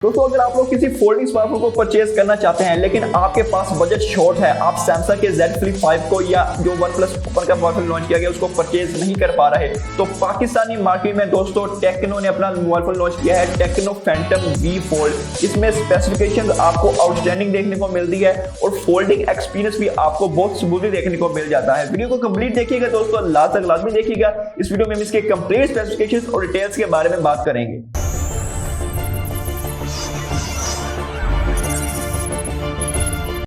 दोस्तों अगर आप लोग किसी फोल्डिंग स्मार्टफोन को परचेज करना चाहते हैं लेकिन आपके पास बजट शॉर्ट है, आप सैमसंग के Z Flip 5 को या जो OnePlus Open का मोबाइल लॉन्च किया गया उसको परचेज नहीं कर पा रहे, तो पाकिस्तानी मार्केट में दोस्तों टेक्नो ने अपना मोबाइल फोन लॉन्च किया है, टेक्नो फैंटम V Fold। इसमें स्पेसिफिकेशन आपको आउटस्टैंडिंग देखने को मिलती है और फोल्डिंग एक्सपीरियंस भी आपको बहुत स्मूथली देखने को मिल जाता है। वीडियो को कंप्लीट देखिएगा दोस्तों, लास्ट तक लाजमी देखिएगा। इस वीडियो में हम इसके कंप्लीट स्पेसिफिकेशन और डिटेल्स के बारे में बात करेंगे।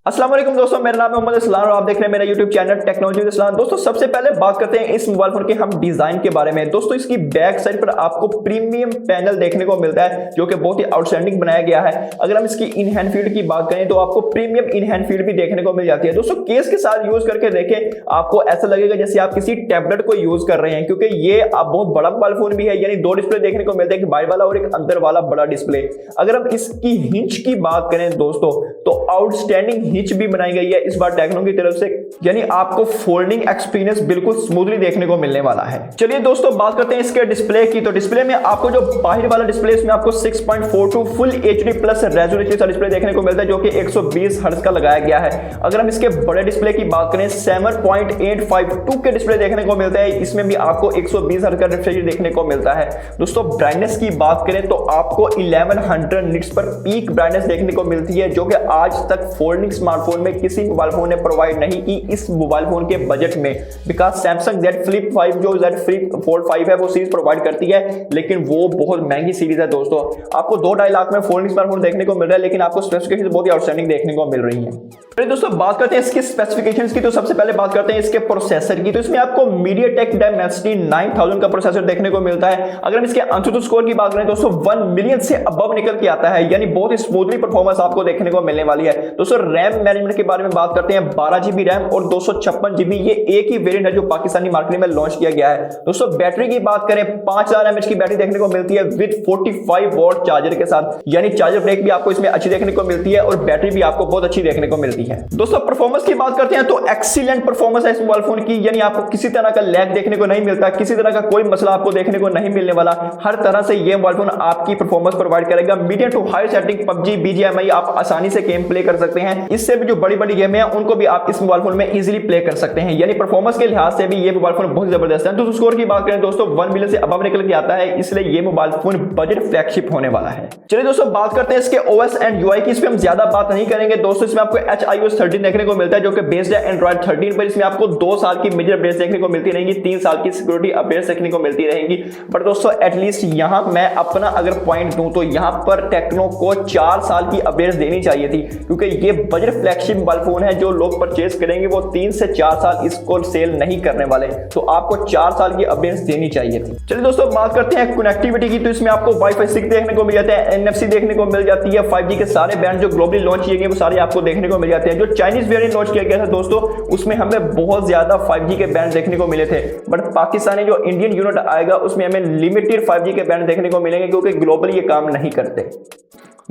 अस्सलाम वालेकुम दोस्तों, मेरा नाम है मोहम्मद इस्लाम और आप देख रहे हैं मेरा यूट्यूब चैनल टेक्नोलॉजी विद इस्लाम। दोस्तों सबसे पहले बात करते हैं इस मोबाइल फोन के हम डिजाइन के बारे में। दोस्तों इसकी बैक साइड पर आपको प्रीमियम पैनल देखने को मिलता है जो कि बहुत ही आउटस्टैंडिंग बनाया गया है। अगर हम इसकी इन हैंड फील्ड की बात करें तो आपको प्रीमियम इन हैंड फील्ड भी देखने को मिल जाती है। दोस्तों केस के साथ यूज करके देखें, आपको ऐसा लगेगा जैसे आप किसी टैबलेट को यूज कर रहे हैं, क्योंकि ये आप बहुत बड़ा मोबाइल फोन भी है, यानी दो डिस्प्ले देखने को मिलता है, एक बाहर वाला और एक अंदर वाला बड़ा डिस्प्ले। अगर हम इसकी हिंच की बात करें दोस्तों तो आउटस्टैंडिंग हिंच भी बनाई गई है इस बार टेक्नो की तरफ से, यानी आपको फोल्डिंग एक्सपीरियंस बिल्कुल स्मूथली देखने को मिलने वाला है। चलिए दोस्तों बात करते हैं इसके डिस्प्ले की। तो डिस्प्ले में आपको जो बाहर वाला डिस्प्ले इसमें आपको 6.42 फुल HD प्लस रेजोल्यूशन का डिस्प्ले देखने को मिलता है जो कि 120 हर्ट्ज का लगाया गया है। अगर हम इसके बड़े डिस्प्ले की बात करें 7.852 के डिस्प्ले देखने को मिलता है, इसमें भी आपको 120 हर्ट्ज का रिफ्रेश देखने को मिलता है। दोस्तों ब्राइटनेस की बात करें तो आपको 1100 निट्स पर पीक ब्राइटनेस देखने को मिलती है, जो कि आज तक फोल्डिंग स्मार्टफोन में किसी मोबाइल फोन ने प्रोवाइड नहीं की इस मोबाइल फोन के बजट में। बिकॉज सैमसंग Z Flip 5 जो Z Flip Fold 5 है वो सीरीज प्रोवाइड करती है, लेकिन वो बहुत महंगी सीरीज है। दोस्तों आपको 2-2.5 लाख में फोल्डिंग स्मार्टफोन देखने को मिल रहा है, लेकिन आपको स्पेसिफिकेशन बहुत ही आउटस्टैंडिंग देखने को मिल रही है। तो दोस्तों बात करते हैं इसके स्पेसिफिकेशंस की। तो सबसे पहले बात करते हैं इसके प्रोसेसर की। तो इसमें आपको MediaTek Dimensity 9000 का प्रोसेसर देखने को मिलता है। अगर हम इसके AnTuTu स्कोर की बात करें दोस्तों 1 मिलियन से अबव निकल के आता है, यानी बहुत ही स्मूथली परफॉर्मेंस आपको देखने को मिलने वाली है। दोस्तों रैम मैनेजमेंट के बारे में बात करते हैं, 12 GB रैम और 256 GB, ये एक ही वेरिएंट है जो पाकिस्तानी मार्केट में लॉन्च किया गया है। दोस्तों बैटरी की बात करें 5000 mAh की बैटरी देखने को मिलती है विद 45 वॉट चार्जर के साथ, यानी चार्जर ब्रेक भी आपको इसमें अच्छी देखने को मिलती है और बैटरी भी आपको बहुत अच्छी देखने को मिलती है। दोस्तों परफॉर्मेंस की बात करते हैं तो एक्सीलेंट परफॉर्मेंस है इस मोबाइल फोन की, यानी आपको किसी तरह का लैग देखने को नहीं मिलता, किसी तरह का कोई मसला आपको देखने को नहीं मिलने वाला। हर तरह से ये मोबाइल फोन आपकी परफॉर्मेंस प्रोवाइड करेगा। Medium to high setting PUBG BGMI आप आसानी से गेम प्ले कर सकते हैं। इससे भी जो बड़ी बड़ी गेम है उनको भी आप इस मोबाइल फोन में इजीली प्ले कर सकते हैं, यानी परफॉर्मेंस के लिहाज से भी ये मोबाइल फोन बहुत जबरदस्त है। तो स्कोर की बात करें दोस्तों 1 मिलियन से अबव निकल के आता है, इसलिए ये मोबाइल फोन बजट फ्लैगशिप होने वाला है। चलिए दोस्तों बात करते हैं इसके OS एंड UI की। इसमें हम ज्यादा बात नहीं करेंगे दोस्तों। इसमें आपको HiOS 13 देखने को मिलता है जो कि बेस्ड है Android 13 पर। इसमें आपको 2 साल की मेजर अपडेट्स देखने को मिलती रहेंगी, 3 साल की सिक्योरिटी अपडेट्स देखने को मिलती रहेंगी। बट दोस्तों एटलीस्ट यहां मैं अपना अगर पॉइंट दूं तो यहां पर टेक्नो को 4 साल की अपडेट्स देनी चाहिए थी, क्योंकि ये बजट फ्लैगशिप मोबाइल फोन है। जो लोग परचेज करेंगे वो 3 से 4 साल इसको सेल नहीं करने वाले, तो आपको 4 साल की अपडेट्स देनी चाहिए थी। चलिए दोस्तों बात करते हैं कनेक्टिविटी की। तो इसमें आपको Wi-Fi 6 देखने को मिल जाता है, NFC देखने को मिल जाती है, 5G के सारे बैंड जो ग्लोबली लॉन्च किए गए वो सारे आपको देखने को मिल जाते हैं। जो चाइनीज वेरिएंट लॉन्च किया गया था दोस्तों उसमें हमें बहुत ज्यादा 5G के बैंड देखने को मिले थे, बट पाकिस्तानी जो इंडियन यूनिट आएगा उसमें हमें लिमिटेड 5G के बैंड देखने को मिलेंगे, क्योंकि ग्लोबली ये काम नहीं करते।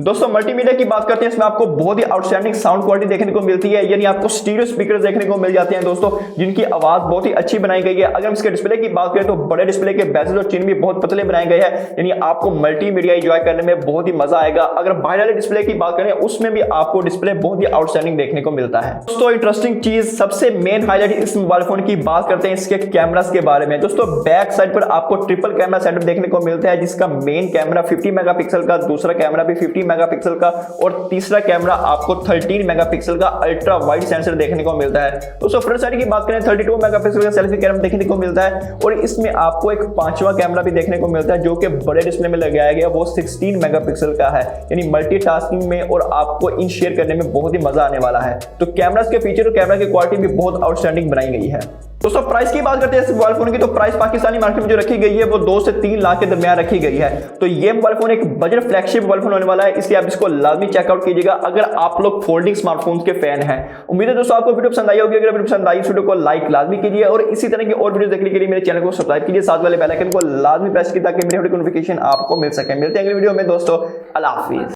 दोस्तों मल्टीमीडिया की बात करते हैं, इसमें आपको बहुत ही आउटस्टैंडिंग साउंड क्वालिटी देखने को मिलती है, यानी आपको स्टीरियो स्पीकर्स देखने को मिल जाते हैं दोस्तों, जिनकी आवाज बहुत ही अच्छी बनाई गई है। अगर हम इसके डिस्प्ले की बात करें तो बड़े डिस्प्ले के बेजल और चिन भी बहुत पतले बनाए गए हैं, यानी आपको मल्टीमीडिया एंजॉय करने में बहुत ही मजा आएगा। अगर बाहर वाले डिस्प्ले की बात करें उसमें भी आपको डिस्प्ले बहुत ही आउटस्टैंडिंग देखने को मिलता है। दोस्तों इंटरेस्टिंग चीज, सबसे मेन हाईलाइट इस मोबाइल फोन की बात करते हैं इसके कैमरास के बारे में। दोस्तों बैक साइड पर आपको ट्रिपल कैमरा सेटअप देखने को मिलता है, जिसका मेन कैमरा 50 मेगापिक्सल का, दूसरा कैमरा भी 50 मेगापिक्सल का और तीसरा कैमरा आपको 13 मेगापिक्सल का अल्ट्रा वाइड सेंसर देखने को मिलता है। दोस्तों फ्रंट साइड की बात करें 32 मेगापिक्सल का सेल्फी कैमरा देखने को मिलता है, और इसमें आपको एक 5वां कैमरा भी देखने को मिलता है जो कि बड़े डिस्प्ले में लगाया गया, वो 16 मेगापिक्सल का है, यानी मल्टीटास्किंग में और आपको इन शेयर करने में बहुत ही मजा आने वाला है। तो कैमरास के फीचर और कैमरा की क्वालिटी भी बहुत आउटस्टैंडिंग बनाई गई है। दोस्तों प्राइस की बात करते हैं इस मोबाइल फोन की। तो प्राइस पाकिस्तानी मार्केट में जो रखी गई है वो 2 से 3 लाख के दरमियान रखी गई है। तो ये मोबाइल फोन एक बजट फ्लैगशिप मोबाइल फोन होने वाला है, इसलिए आप इसको लाजमी चेकआउट कीजिएगा अगर आप लोग फोल्डिंग स्मार्टफोन्स के फैन हैं। उम्मीद है दोस्तों आपको वीडियो पसंद आई होगी। अगर वीडियो पसंद आई इस वीडियो को लाइक लाजमी कीजिए और इसी तरह की और वीडियो देखने के लिए मेरे चैनल को सब्सक्राइब कीजिए, साथ वाले बेल आइकन को लाजमी प्रेस कीजिए ताकि मेरी नोटिफिकेशन आपको मिल सके। मिलते हैं अगली वीडियो में दोस्तों, अल्लाह हाफिज।